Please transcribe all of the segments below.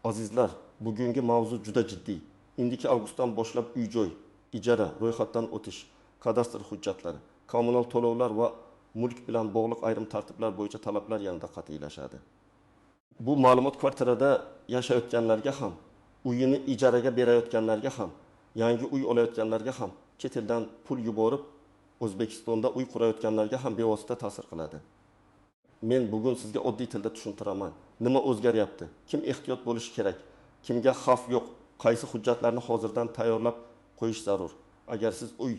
Azizlar, bugungi mavzu juda jiddiy. Indiki avgustdan boshlab uy-joy, ijara, ro'yxatdan o'tish, kadastr hujjatlari, kommunal to'lovlar va mulk bilan bog'liq ayrim tartiblar bo'yicha talablar yanada qat'iylashadi. Bu ma'lumot kvartirada yashayotganlarga ham, uyini ijaraga berayotganlarga ham, yangi uy olayotganlarga ham, chet eldan pul yuborib O'zbekistonda uy qurayotganlarga ham bevosita ta'sir qiladi. Men bugun sizga oddiy tilda tushuntiraman. Nima o'zgaryapti? Kim ehtiyot bo'lishi kerak? Kimga xavf yo'q? Qaysi hujjatlarni hozirdan tayyorlab qo'yish zarur? Agar siz uy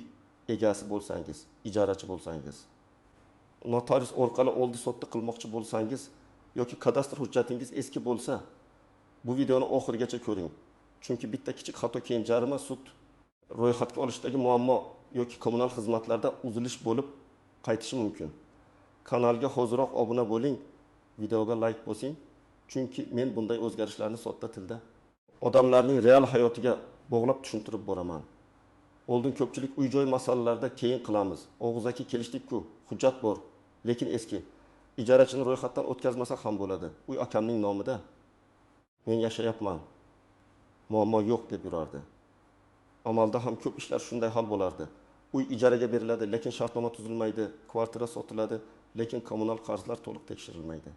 egasi bo'lsangiz, ijarachi bo'lsangiz, notarius orqali oldi-sotdi qilmoqchi bo'lsangiz yoki kadastr hujjatingiz eski bo'lsa, bu videoni oxirigacha ko'ring. Chunki bitta kichik xato keyin jarima, sud, ro'yxatga olishdagi muammo yoki kommunal xizmatlarda uzilish bo'lib qaytishi mumkin. Kanalga hoziroq obuna bo'ling, videoga like bosing. Chunki men bunday o'zgarishlarni sodda tilda odamlarning real hayotiga bog'lab tushuntirib boraman. Oldin ko'pchilik uy-joy masalalarida keyin qilamiz. Og'zaki kelishdik-ku, hujjat bor, lekin eski. Ijarachini ro'yxatdan o'tkazmasa ham bo'ladi. Uy akamning nomida. Men yashayapman. Muammo yo'q deb yurardi. Amalda ham ko'p ishlar shunday hal bo'lardi. Uy ijaraga beriladi, lekin shartnoma tuzilmaydi, kvartira sotiladi, lekin kommunal qarzlar to'liq tekshirilmaydi.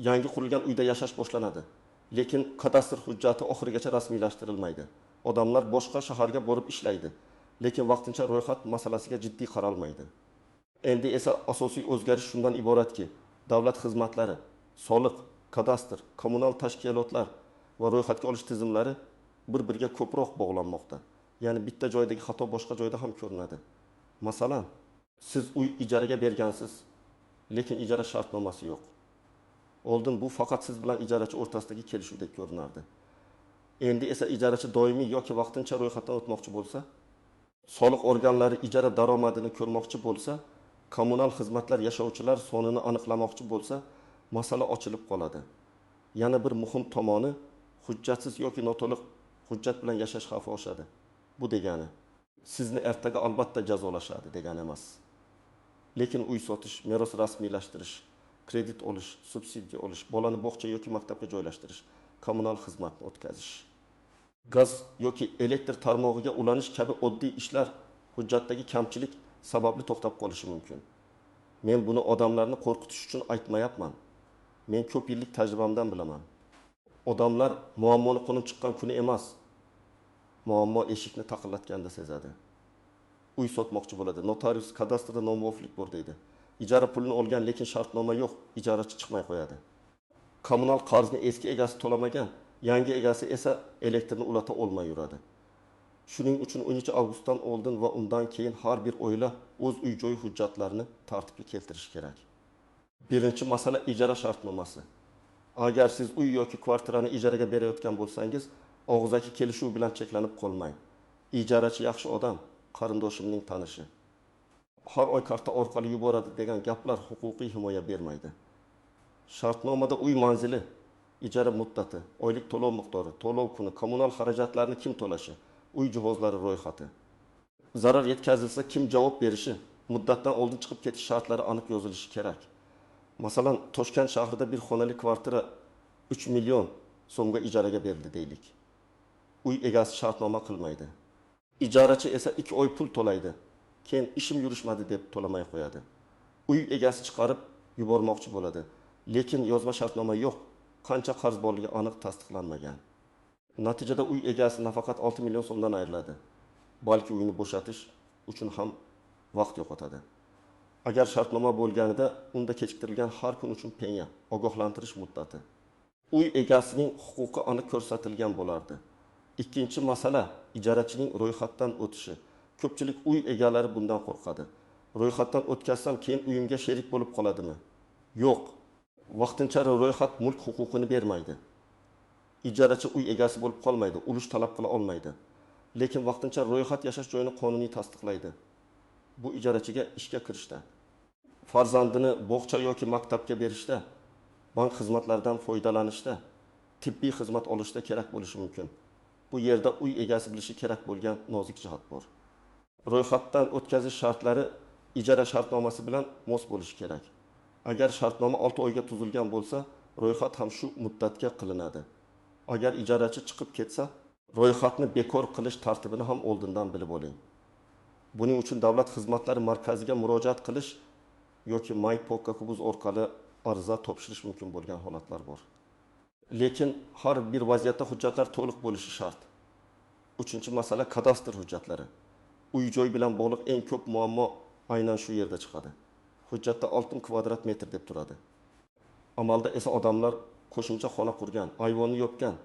Yangi qurilgan uyda yashash boshlanadi, lekin kadastr hujjati oxirigacha rasmiylashtirilmaydi. Odamlar boshqa shaharga borib ishlaydi, lekin vaqtincha ro'yxat masalasiga jiddiy qaralmaydi. Endi esa asosiy o'zgarish shundan iboratki, davlat xizmatlari, soliq, kadastr, kommunal tashkilotlar va ro'yxatga olish tizimlari bir-biriga ko'proq bog'lanmoqda. Ya'ni bitta joydagi xato boshqa joyda ham ko'rinadi. Masalan, siz uy ijaraga bergansiz, lekin ijara shartnomasi yo'q. Oldin bu faqat siz bilan ijarachi o'rtasidagi kelishuvdek ko'rinardi. Endi esa ijarachi doimiy yoki vaqtincha ro'yxatdan o'tmoqchi bo'lsa, soliq organlari ijara daromadini ko'rmoqchi bo'lsa, kommunal xizmatlar yashovchilar sonini aniqlamoqchi bo'lsa, masala ochilib qoladi. Yana bir muhim tomoni, hujjatsiz yoki noto'liq hujjat bilan yashash xavfi oshadi. Bu degani sizni ertaga albatta jazolashadi degani emas. Lekin uy sotish, meros rasmiylashtirish, kredit olish, subsidiya olish, bolani bog'cha yoki maktabga joylashtirish, kommunal xizmatni o'tkazish, gaz yoki elektr tarmog'iga ulanish kabi oddiy ishlar hujjatdagi kamchilik sababli to'xtab qolishi mumkin. Men buni odamlarni qo'rqitish uchun aytmayapman. Men ko'p yillik tajribamdan bilaman. Odamlar muammoni qo'nib chiqqan kuni emas, muammo eshikni taqillatganda sezadi. Uy sotmoqchi bo'ladi, notarius kadastrda nomuvofiqlik bor deydi. Ijara pulini olgan, lekin shartnoma yo'q, ijarachi chiqmay qo'yadi. Kommunal qarzni eski egasi to'lamagan, yangi egasi esa elektrni ulata olmay yuradi. Shuning uchun 13 avgustdan oldin va undan keyin har bir oila o'z uy-joy hujjatlarini tartibga keltirish kerak. Birinchi masala ijara shartnomasi. Agar siz uy yoki kvartirani ijaraga berayotgan bo'lsangiz, og'zaki kelishuv bilan cheklanib qolmang. Ijarachi yaxshi odam, qarindoshimning tanishi. Har oy karta orqali yuboradi degan gaplar huquqiy himoya bermaydi. Shartnomada uy manzili, ijara muddati, oylik to'lov miqdori, to'lov kuni, kommunal xarajatlarni kim to'lashi, uy jihozlari ro'yxati. Zarar yetkazilsa kim javob berishi, muddatdan oldin chiqib ketish shartlari aniq yozilishi kerak. Masalan, Toshkent shahrida bir xonali kvartira 3 million so'mga ijaraga berildi deylik. Uy egasi shartnoma qilmaydi. Ijarachi esa 2 oy pul to'laydi. Keyin ishim yurishmadi deb to'lamay qo'yadi. Uy egasi chiqarib yubormoqchi bo'ladi, lekin yozma shartnoma yo'q, qancha qarz borligi aniq tasdiqlanmagan. Natijada uy egasi nafaqat 6 million so'mdan ayriladi, balki uyini bo'shatish uchun ham vaqt yo'qotadi. Agar shartnoma bo'lganida, unda kechiktirilgan har kun uchun penya, ogohlantirish muddati, uy egasining huquqi aniq ko'rsatilgan bo'lardi. Ikkinchi masala ijarachining ro'yxatdan o'tishi. Ko'pchilik uy egalari bundan qo'rqadi. Ro'yxatdan o'tkazsam keyin uyimga sherik bo'lib qoladimi? Yo'q. Vaqtincha ro'yxat mulk huquqini bermaydi. Ijarachi uy egasi bo'lib qolmaydi, ulush talab qila olmaydi. Lekin vaqtincha ro'yxat yashash joyini qonuniy tasdiqlaydi. Bu ijarachiga ishga kirishda, farzandini bog'cha yoki maktabga berishda, bank xizmatlaridan foydalanishda, tibbiy xizmat olishda kerak bo'lishi mumkin. Bu yerda uy egasi bilishi kerak bo'lgan nozik jihat bor. Ro'yxatdan o'tkazish shartlari ijara shartnomasi bilan mos bo'lishi kerak. Agar shartnoma 6 oyga tuzilgan bo'lsa, ro'yxat ham shu muddatga qilinadi. Agar ijarachi chiqib ketsa, ro'yxatni bekor qilish tartibini ham oldindan bilib oling. Buning uchun Davlat xizmatlari markaziga murojaat qilish yoki MyPokkakubuz orqali ariza topshirish mumkin bo'lgan holatlar bor. Lekin har bir vaziyatda hujjatlar to'liq bo'lishi shart. Uchinchi masala kadastr hujjatlari. Uy-joy bilan bog'liq eng ko'p muammo aynan shu yerda chiqadi. Hujjatda 6 kvadrat metr deb turadi. Amalda esa odamlar qo'shimcha xona qurgan, ayvonni yopgan,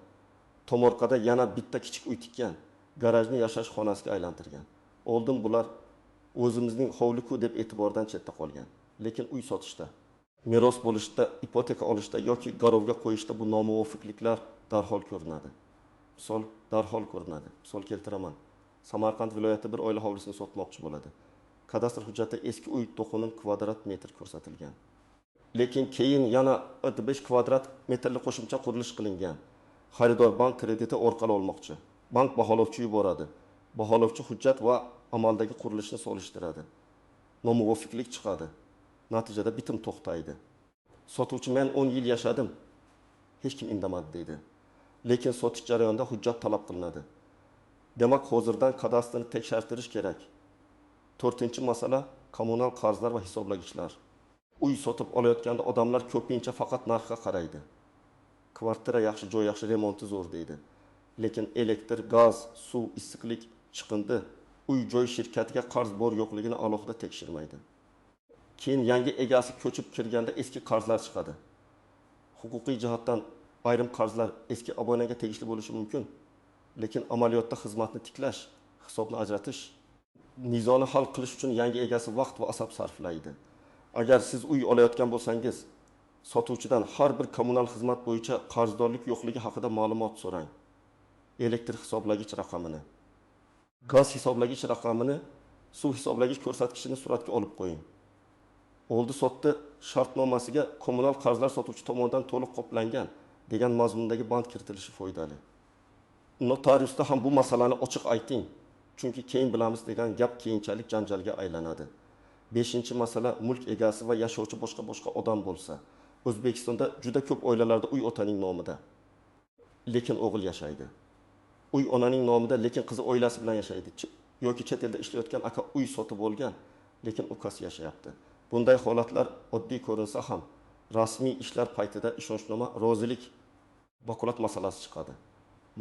tomorqada yana bitta kichik uy tikkan, garajni yashash xonasiga aylantirgan. Oldin bular o'zimizning hovli-ku deb e'tibordan chetda qolgan. Lekin uy sotishda, meros bo'lishda, ipoteka olishda yoki garovga qo'yishda bu nomuvofiqliklar darhol ko'rinadi. Misol keltiraman. Samarqand viloyati bir oila hovlisini sotmoqchi bo'ladi. Kadastr hujjatida eski uy 9 kvadrat metr ko'rsatilgan. Lekin keyin yana 5 kvadrat metrli qo'shimcha qurilish qilingan. Xaridor bank krediti orqali olmoqchi. Bank baholovchi yuboradi. Baholovchi hujjat va amaldagi qurilishni solishtiradi. Nomuvofiqlik chiqadi. Natijada bitim to'xtaydi. Sotuvchi men 10 yil yashadim. Hech kim indamadi deydi. Lekin sotish jarayonida hujjat talab qilinadi. Demak, hozirdan kadastrni tekshirdirish kerak. 4-masala kommunal qarzlar va hisoblagichlar. Uy sotib olayotganda odamlar ko'pincha faqat narxga qaraydi. Kvartira yaxshi, joy yaxshi, remonti zo'r deydi. Lekin elektr, gaz, suv, issiqlik, chiqindi uy-joy shirkatiga qarz bor yo'qligini alohida tekshirmaydi. Keyin yangi egasi ko'chib kirganda eski qarzlar chiqadi. Huquqiy jihatdan ayrim qarzlar eski obunaga tegishli bo'lishi mumkin, lekin amaliyotda xizmatni tiklash, hisobni ajratish, nizoni hal qilish uchun yangi egasi vaqt va asab sarflaydi. Agar siz uy olayotgan bo'lsangiz, sotuvchidan har bir kommunal xizmat bo'yicha qarzdorlik yo'qligi haqida ma'lumot so'rang. Elektr hisoblagich raqamini, gaz hisoblagich raqamini, suv hisoblagich ko'rsatkichini suratga olib qo'ying. Oldi-sotdi shartnomasiga kommunal qarzlar sotuvchi tomonidan to'liq qoplangan degan mazmundagi band kiritilishi foydali. Notariusda ham bu masalani ochiq ayting, chunki keyin bilamiz degan gap keyinchalik janjalga aylanadi. 5-masala mulk egasi va yashovchi boshqa odam bo'lsa. O'zbekistonda juda ko'p oilalarda uy otaning nomida, lekin o'g'il yashaydi. Uy onaning nomida, lekin qizi oilasi bilan yashaydi. Yoki chet elda ishlayotgan aka uy sotib olgan, lekin ukasi yashayapti. Bunday holatlar oddiy ko'rinsa ham, rasmiy ishlar paytida ishonchnoma, rozilik, vakolat masalasi chiqadi.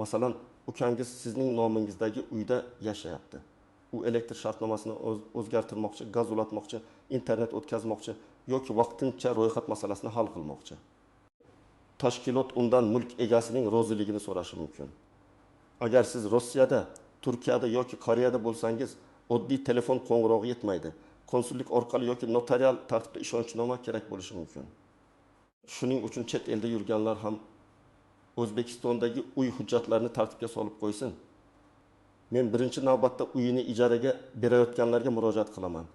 Masalan, ukangiz sizning nomingizdagi uyda yashayapti. U elektr shartnomasini o'zgartirmoqchi, gaz ulatmoqchi, internet o'tkazmoqchi yoki vaqtincha ro'yxat masalasini hal qilmoqchi. Tashkilot undan mulk egasining roziligini so'rashi mumkin. Agar siz Rossiyada, Turkiyada yoki Koreyada bo'lsangiz, oddiy telefon qo'ng'irog'i yetmaydi. Konsullik orqali yoki notarial tartibda ishonchnoma kerak bo'lishi mumkin. Shuning uchun chet elda yurganlar ham O'zbekistondagi uy hujjatlarini tartibga solib qo'ysin. Men birinchi navbatda uyini ijaraga berayotganlarga murojaat qilaman.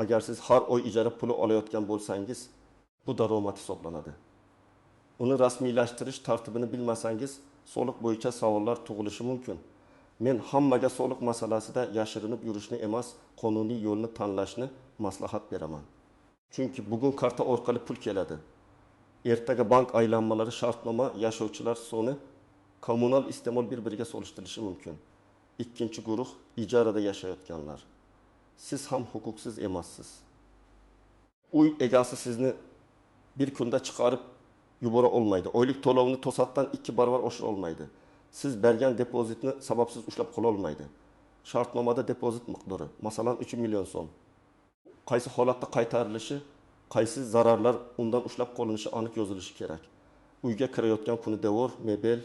Agar siz har oy ijara puli olayotgan bo'lsangiz, bu daromad hisoblanadi. Uni rasmiylashtirish tartibini bilmasangiz, soliq bo'yicha savollar tug'ilishi mumkin. Men hammaga soliq masalasida yashirinib yurishni emas, qonuniy yo'lni tanlashni maslahat beraman. Chunki bugun karta orqali pul keladi. Ertaga bank aylanmalari, shartnoma, yashovchilar soni, kommunal iste'mol bir-biriga solishtirilishi mumkin. Ikkinchi guruh ijarada yashayotganlar. Siz ham huquqsiz emassiz. Uy egasi sizni bir kunda chiqarib yubora olmaydi. Oylik to'lovni to'satdan 2 barobar oshira olmaydi. Siz bergan depozitni sababsiz ushlab qola olmaydi. Shartnomada depozit miqdori, masalan 3 million so'm. Qaysi holatda qaytarilishi, qaysi zararlar undan ushlab qolinishi aniq yozilishi kerak. Uyga kirayotgan kuni devor, mebel,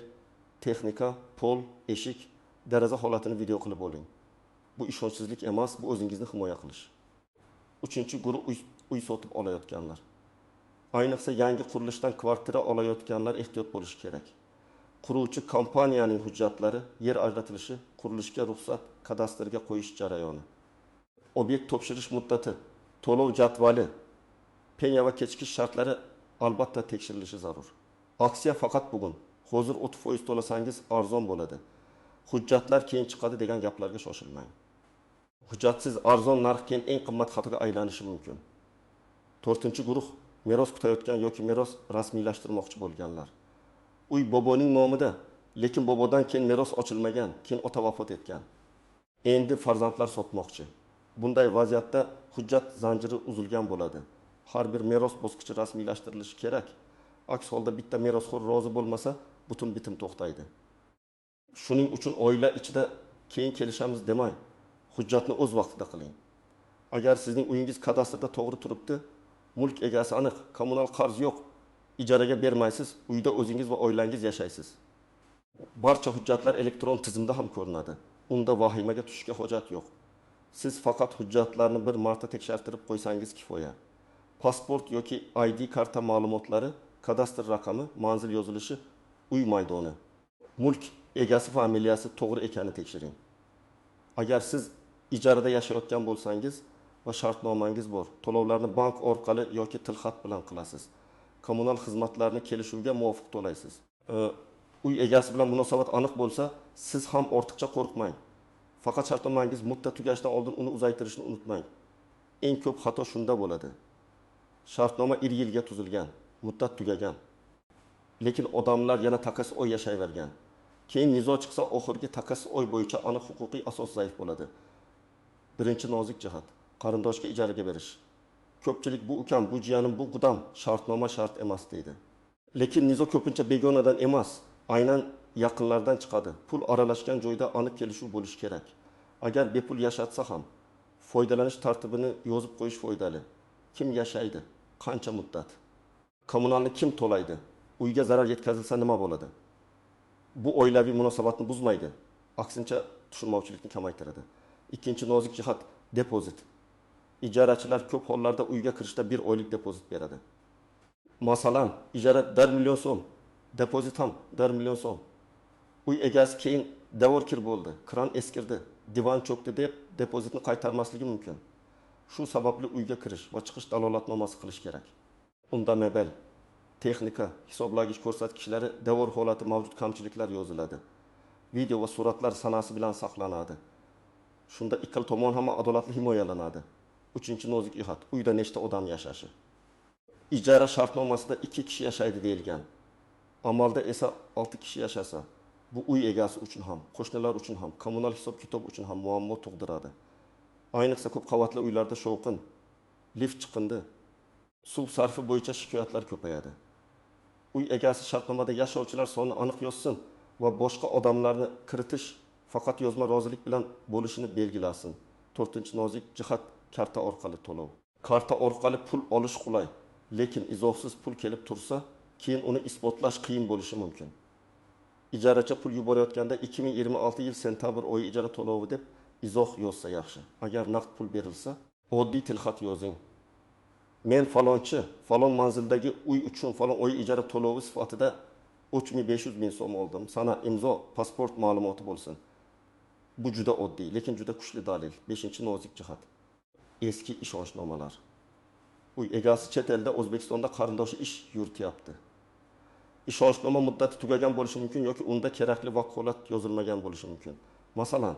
texnika, pol, eshik, deraza holatini video qilib oling. Bu ishonchsizlik emas, bu o'zingizni himoya qilish. 3-guruh uy sotib olayotganlar. Ayniqsa yangi qurilishdan kvartira olayotganlar ehtiyot bo'lishi kerak. Quruvchi kompaniyaning hujjatlari, yer ajratilishi, qurilishga ruxsat, kadastrga qo'yish jarayoni. Obyekt topshirish muddati, to'lov jadvali, penya va kechikish shartlari albatta tekshirilishi zarur. Aksiya faqat bugun. Hozir 30% to'lasangiz arzon bo'ladi. Hujjatlar keyin chiqadi degan gaplarga shoshilmang. Hujjatsiz arzon narx keyin eng qimmat xatoga aylanishi mumkin. 4-guruh meros kutayotgan yoki meros rasmiylashtirmoqchi bo'lganlar. Uy boboning nomida, lekin bobodan keyin meros ochilmagan, keyin ota vafot etgan. Endi farzandlar sotmoqchi. Bunday vaziyatda hujjat zanjiri uzilgan bo'ladi. Har bir meros bosqichi rasmiylashtirilishi kerak. Aks holda bitta merosxo'r rozi bo'lmasa, butun bitim to'xtaydi. Shuning uchun oila ichida keyin kelishamiz demang. Hujjatni o'z vaqtida qiling. Agar sizning uyingiz kadastrda to'g'ri turibdi, mulk egasi aniq, kommunal qarz yo'q, ijaraga bermaysiz, uyda o'zingiz va oilangiz yashaysiz. Barcha hujjatlar elektron tizimda ham ko'rinadi. Unda vahimaga tushishga hojat yo'q. Siz faqat hujjatlarni bir marta tekshirtirib qo'ysangiz kifoya. Pasport yoki ID karta ma'lumotlari, kadastr raqami, manzil yozilishi, uy maydoni, mulk egasi familiyasi to'g'ri ekanini tekshiring. Agar siz ijarada yashayotgan bo'lsangiz va shartnomangiz bor, to'lovlarni bank orqali yoki tilxat bilan qilasiz. Kommunal xizmatlarni kelishuvga muvofiq to'laysiz. Uy egasi bilan munosabat aniq bo'lsa, siz ham ortiqcha qo'rqmang. Faqat shartnomangiz muddat tugashidan oldin uni uzaytirishni unutmang. Eng ko'p xato shunda bo'ladi. Shartnoma 2 yilga tuzilgan, muddat tugagan. Lekin odamlar yana takasi oy yashayvergan. Keyin nizo chiqsa, oxirgi takasi oy bo'yicha aniq huquqiy asos zaif bo'ladi. Birinchi nozik jihat, qarindoshga ijaraga berish. Ko'pchilik bu ukam, bu jiyanim, bu qudam shartnoma shart emas deydi. Lekin nizo ko'pincha begonadan emas, aynan yaqinlardan chiqadi. Pul aralashgan joyda aniq kelishuv bo'lishi kerak. Agar bepul yashatsa ham, foydalanish tartibini yozib qo'yish foydali. Kim yashaydi? Qancha muddat? Kommunalni kim to'laydi? Uyga zarar yetkazilsa nima bo'ladi? Bu oilaviy munosabatni buzmaydi. Aksincha tushunmovchilikni kamaytiradi. Ikkinchi nozik jihat depozit. Ijarachilar ko'p hollarda uyga kirishda 1 oylik depozit beradi. Masalan, ijara 1 million so'm, depozit ham 1 million so'm. Uy egasi keyin davor kir bo'ldi, kran eskirdi, divan cho'kdi deb depozitni qaytarmasligi mumkin. Shu sababli uyga kirish va chiqish dalolatnomasi qilish kerak. Unda mebel, texnika, hisoblagich ko'rsatkichlari, davor holati mavjud kamchiliklar yoziladi. Video va suratlar sanasi bilan saqlanadi. Shunda ikkala tomon ham adolatli himoyalanadi. Uchinchi nozik jihat, uyda nechta odam yashashi. Ijara shartnomasida 2 kishi yashaydi deyilgan. Amalda esa 6 kishi yashasa, bu uy egasi uchun ham, qo'shnilar uchun ham, kommunal hisob-kitob uchun ham muammo tug'diradi. Ayniqsa ko'p qavatli uylarda shovqin, lift chiqindi, suv sarfi bo'yicha shikoyatlar ko'payadi. Uy egasi shartnomada yashovchilar soni aniq yozsin va boshqa odamlarni kiritish faqat yozma rozilik bilan bo'lishini belgilasin. 4-nozik jihat karta orqali to'lov. Karta orqali pul olish qulay, lekin izohsiz pul kelib tursa, keyin uni isbotlash qiyin bo'lishi mumkin. Ijarachi pul yuborayotganda 2026 yil sentabr oyi ijara to'lovi deb izoh yozsa yaxshi. Agar naqd pul berilsa, oddiy tilxat yozing. Men falonchi, falon manzildagi uy uchun falon oy ijara to'lovi sifatida 3500 ming so'm oldim. Sana imzo, pasport ma'lumoti bo'lsin. Bu juda oddiy, lekin juda kuchli dalil. 5-nozik jihat. Eski ishonchnomalar. Uy egasi chet elda, O'zbekistonda qarindoshi ish yurityapti. Ishonchnoma muddati tugagan bo'lishi mumkin yoki unda kerakli vakolat yozilmagan bo'lishi mumkin. Masalan,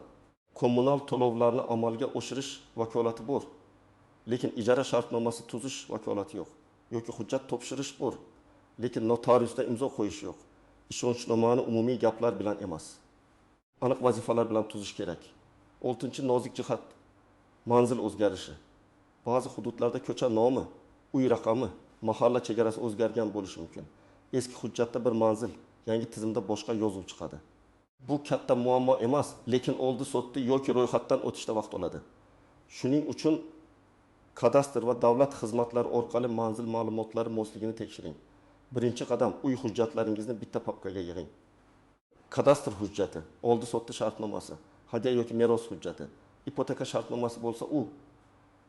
kommunal to'lovlarni amalga oshirish vakolati bor, lekin ijara shartnomasi tuzish vakolati yo'q. Yoki hujjat topshirish bor, lekin notariusda imzo qo'yish yo'q. Ishonchnomani umumiy gaplar bilan emas, aniq vazifalar bilan tuzish kerak. 6-nozik jihat, manzil o'zgarishi. Ba'zi hududlarda ko'cha nomi, uy raqami, mahalla chegarasi o'zgargan bo'lishi mumkin. Eski hujjatda bir manzil, yangi tizimda boshqa yozuv chiqadi. Bu katta muammo emas, lekin oldi sotdi yoki ro'yxatdan o'tishda vaqt oladi. Shuning uchun kadastr va davlat xizmatlari orqali manzil ma'lumotlari mosligini tekshiring. Birinchi qadam, uy hujjatlaringizni bitta papkaga yig'ing. Kadastr hujjati, oldi sotdi shartnomasi, hadya yoki meros hujjati, ipoteka shartnomasi bo'lsa u,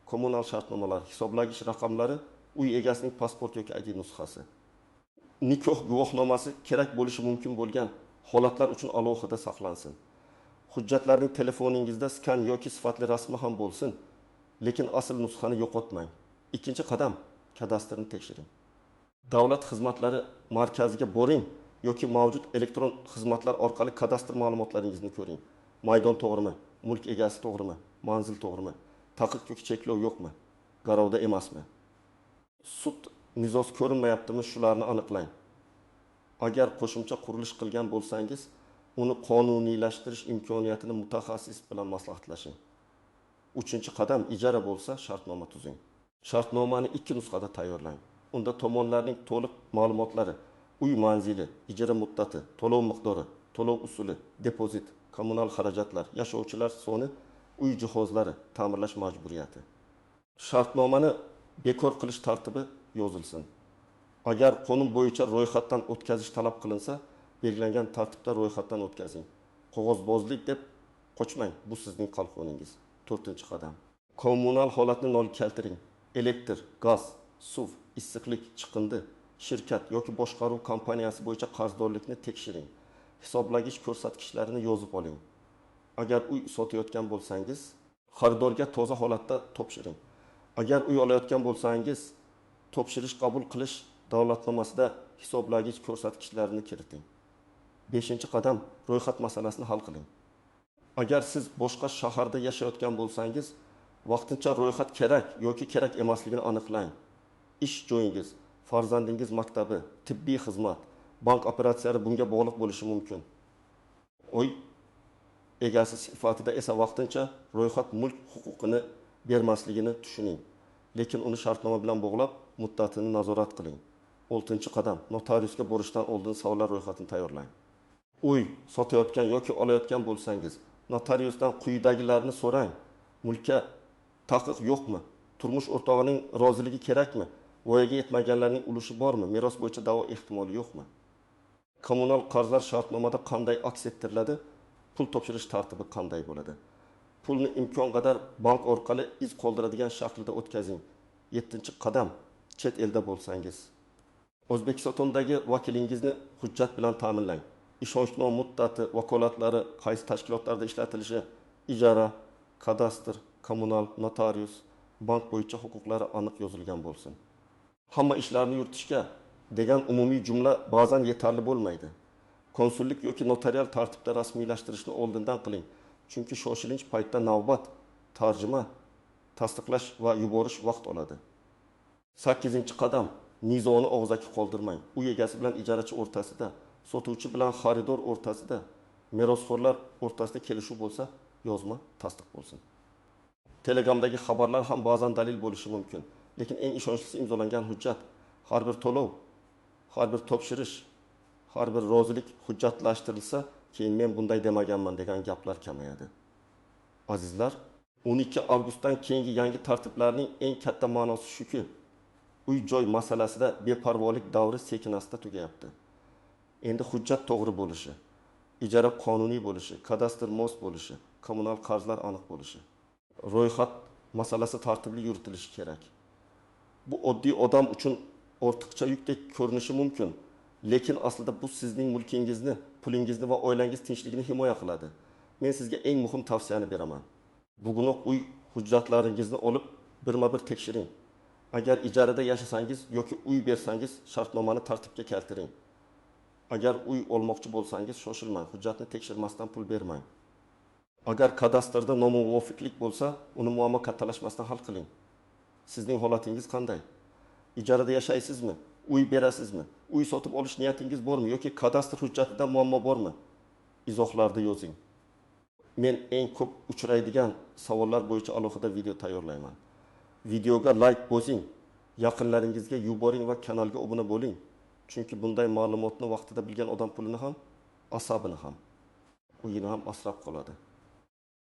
kommunal shartnomalar, hisoblagich raqamlari, uy egasining pasport yoki ID nusxasi. Nikoh guvohnomasi kerak bo'lishi mumkin bo'lgan holatlar uchun alohida saqlansin. Hujjatlarning telefoningizda skan yoki sifatli rasmi ham bo'lsin, lekin asl nusxani yo'qotmang. Ikkinchi qadam, kadastrni tekshiring. Davlat xizmatlari markaziga boring yoki mavjud elektron xizmatlar orqali kadastr ma'lumotlaringizni ko'ring. Maydon to'g'rimi? Mulk egasi to'g'rimi? Manzil to'g'rimi? Taqiq yoki cheklov yo'qmi? Garovda emasmi? Sud Mizoz ko'rinmayaptimi, shularni aniqlang. Agar qo'shimcha qurilish qilgan bo'lsangiz, uni qonuniylashtirish imkoniyatini mutaxassis bilan maslahatlashing. 3-qadam ijara bo'lsa, shartnoma tuzing. Shartnomani 2 nusxada tayyorlang. Unda tomonlarning to'liq ma'lumotlari, uy manzili, ijara muddati, to'lov miqdori, to'lov usuli, depozit, kommunal xarajatlar, yashovchilar soni, uy jihozlari, ta'mirlash majburiyati. Shartnomani bekor qilish tartibi yozilsin. Agar qonun bo'yicha ro'yxatdan o'tkazish talab qilinsa, belgilangan tartibda ro'yxatdan o'tkazing. Qog'ozbozlik deb qochmang, bu sizning qalqoningiz. 4-qadam. Kommunal holatni nol keltiring. Elektr, gaz, suv, issiqlik, chiqindi, shirkat yoki boshqaruv kompaniyasi bo'yicha qarzdorlikni tekshiring. Hisoblagich ko'rsatkichlarini yozib oling. Agar uy sotayotgan bo'lsangiz, xaridorga toza holatda topshiring. Agar uy olayotgan bo'lsangiz, topshirish qabul qilish davlatnomasida hisoblagich ko'rsatkichlarini kiriting. 5-qadam, ro'yxat masalasini hal qiling. Agar siz boshqa shaharda yashayotgan bo'lsangiz, vaqtincha ro'yxat kerak yoki kerak emasligini aniqlang. Ish joyingiz, farzandingiz maktabi, tibbiy xizmat, bank operatsiyalari bunga bog'liq bo'lishi mumkin. Uy egasi sifatida esa vaqtincha ro'yxat mulk huquqini bermasligini tushuning. Lekin uni shartnoma bilan bog'lab, muddatini nazorat qiling. 6-qadam, notariusga borishdan oldin savollar ro'yxatini tayyorlang. Uy sotayotgan yoki olayotgan bo'lsangiz, notariusdan quyidagilarni so'rang. Mulkka taqiq yo'qmi? Turmush o'rtog'ining roziligi kerakmi? Voyaga yetmaganlarning ulushi bormi? Meros bo'yicha da'vo ehtimoli yo'qmi? Kommunal qarzlar shartnomada qanday aks ettiriladi? Pul topshirish tartibi qanday bo'ladi? Pulni imkon qadar bank orqali iz qoldiradigan shaklda o'tkazing. 7-qadam, chet elda bo'lsangiz. O'zbekistondagi vakilingizni hujjat bilan ta'minlang. Ishonchnoma muddati, vakolatlari, qaysi tashkilotlarda ishlatilishi, ijara, kadastr, kommunal, notarius, bank bo'yicha huquqlari aniq yozilgan bo'lsin. Hamma ishlarni yuritishga degan umumiy jumla ba'zan yetarli bo'lmaydi. Konsullik yoki notarial tartibda rasmiylashtirishni oldindan qiling. Chunki shoshilinch paytda navbat, tarjima, tasdiqlash va yuborish vaqt oladi. 8-qadam, nizoni og'zaki qoldirmang. Uy egasi bilan ijarachi o'rtasida, sotuvchi bilan xaridor o'rtasida, merosxo'rlar o'rtasida kelishuv bo'lsa, yozma tasdiq bo'lsin. Telegramdagi xabarlar ham ba'zan dalil bo'lishi mumkin, lekin eng ishonchlisi imzolangan hujjat. Har bir to'lov, har bir topshirish, har bir rozilik hujjatlashtirilsa, keyin men bunday demaganman degan gaplar kamayadi. Azizlar, 12 avgustdan keyingi yangi tartiblarning eng katta ma'nosi shuki, uy-joy masalasida beparvolik davri sekin-asta tugayapti. Endi hujjat to'g'ri bo'lishi, ijara qonuniy bo'lishi, kadastr mos bo'lishi, kommunal qarzlar aniq bo'lishi, ro'yxat masalasi tartibli yuritilishi kerak. Bu oddiy odam uchun ortiqcha yukdek ko'rinishi mumkin, lekin aslida bu sizning mulkingizni, pulingizni va oilangiz tinchligini himoya qiladi. Men sizga eng muhim tavsiyani beraman. Bugunoq uy hujjatlaringizni olib, birma-bir tekshiring. Agar ijarada yashasangiz yoki uy bersangiz, shartnomani tartibga keltiring. Agar uy olmoqchi bo'lsangiz, shoshilmang, hujjatni tekshirmasdan pul bermang. Agar kadastrda nomuvofiqlik bo'lsa, uni muammo kattalashmasdan hal qiling. Sizning holatingiz qanday? Ijarada yashaysizmi? Uy berasizmi? Uy sotib olish niyatingiz bormi yoki kadastr hujjatida muammo bormi? Izohlarda yozing. Men eng ko'p uchraydigan savollar bo'yicha alohida video tayyorlayman. Videoga like bosing, yaqinlaringizga yuboring va kanalga obuna bo'ling. Chunki bunday ma'lumotni vaqtida bilgan odam pulini ham, asabini ham, uyini ham asrab qoladi.